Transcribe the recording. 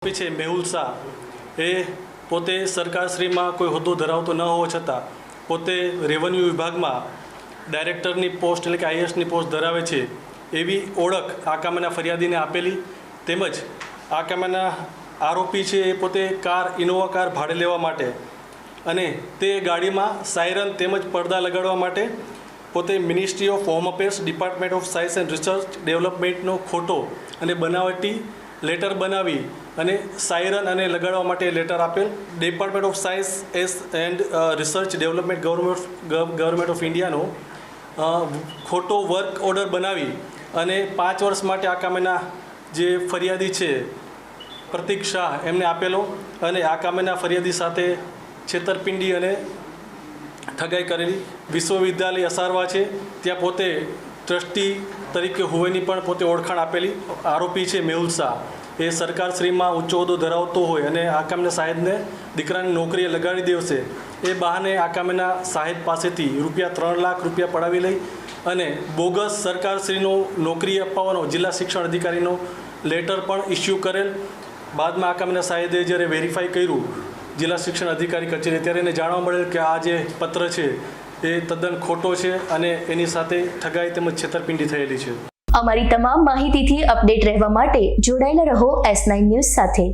છે મેહુલ શાહ એ પોતે સરકારશ્રીમાં કોઈ હોદ્દો ધરાવતો ન હોવા છતાં પોતે રેવન્યુ વિભાગમાં ડાયરેક્ટરની પોસ્ટ એટલે કે આઈએસની પોસ્ટ ધરાવે છે એવી ઓળખ આ કામના ફરિયાદીને આપેલી, તેમજ આ કામના આરોપી છે એ પોતે ઇનોવા કાર ભાડે લેવા માટે અને તે ગાડીમાં સાયરન તેમજ પડદા લગાડવા માટે પોતે ministry of home affairs, department of science and research ડેવલપમેન્ટનો ખોટો અને બનાવટી લેટર બનાવી અને સાયરન અને લગાડવા માટે લેટર આપેલ. Department of science and research development government of ઇન્ડિયાનો ખોટો વર્ક ઓર્ડર બનાવી અને 5 વર્ષ માટે આ કામના જે ફરિયાદી છે પ્રતિક શાહ એમને આપેલો અને આ કામના ફરિયાદી સાથે છેતરપિંડી અને ઠગાઈ કરેલી. વિશ્વવિદ્યાલય અસારવા છે ત્યાં પોતે ટ્રસ્ટી તરીકે હોવાની પણ પોતે ઓળખાણ આપેલી. આરોપી છે મેહુલ શાહ એ સરકારશ્રીમાં ઉચ્ચ હોદ્દો ધરાવતો હોય અને આ કામના સાહેબને દીકરાની નોકરીએ લગાડી દેવશે એ બહાને આ કામના સાહેબ પાસેથી ₹3 લાખ પડાવી લઈ અને બોગસ સરકારશ્રીનો નોકરી અપાવવાનો જિલ્લા શિક્ષણ અધિકારીનો લેટર પણ ઇસ્યુ કરેલ. બાદમાં આ કામના સાહેબે જ્યારે વેરીફાઈ કર્યું જિલ્લા શિક્ષણ અધિકારી કચેરી, ત્યારે એને જાણવા મળેલ કે આ જે પત્ર છે એ તદ્દન ખોટો છે અને એની સાથે ઠગાઈ તેમજ છેતરપિંડી થયેલી છે. અમારી તમામ માહિતીથી અપડેટ રહેવા માટે જોડાયેલા રહો S9 ન્યૂઝ સાથે.